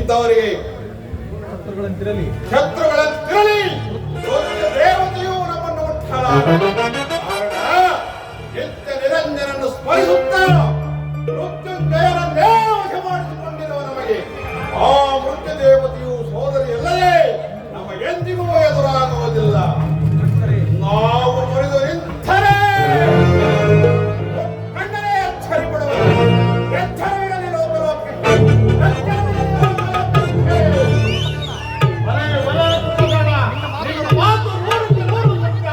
ಇಂಥವರಿಗೆ ಶತ್ರುಗಳಂತಿರಲಿ ದೇವತೆಯು ನಮ್ಮನ್ನು ಕಾರಣ ನಿತ್ಯ ನಿರಂಜನನ್ನು ಸ್ಮರಿಸುತ್ತಾ ಮೃತ್ಯುಂಜಯನನ್ನೇ ವಶ ಮಾಡಿಸಿಕೊಂಡಿರುವ ನಮಗೆ ಆ ಮೃತ್ಯು ದೇವತೆಯು ಸೋದರಿಯಲ್ಲದೆ ನಮಗೆಂದಿಗೂ ಎದುರಾಗುವುದಿಲ್ಲ. ನಾವು ಮುರಿದು ನಿಂತರೆ ಕಣ್ಣನೇ ಎಚ್ಚರಿಪಡುವುದು ಎಚ್ಚರವಿರಲಿ ಲೋಕಲೋಕಕ್ಕೆ. ಮಾತು 100ಕ್ಕೆ 100 ಸತ್ಯ.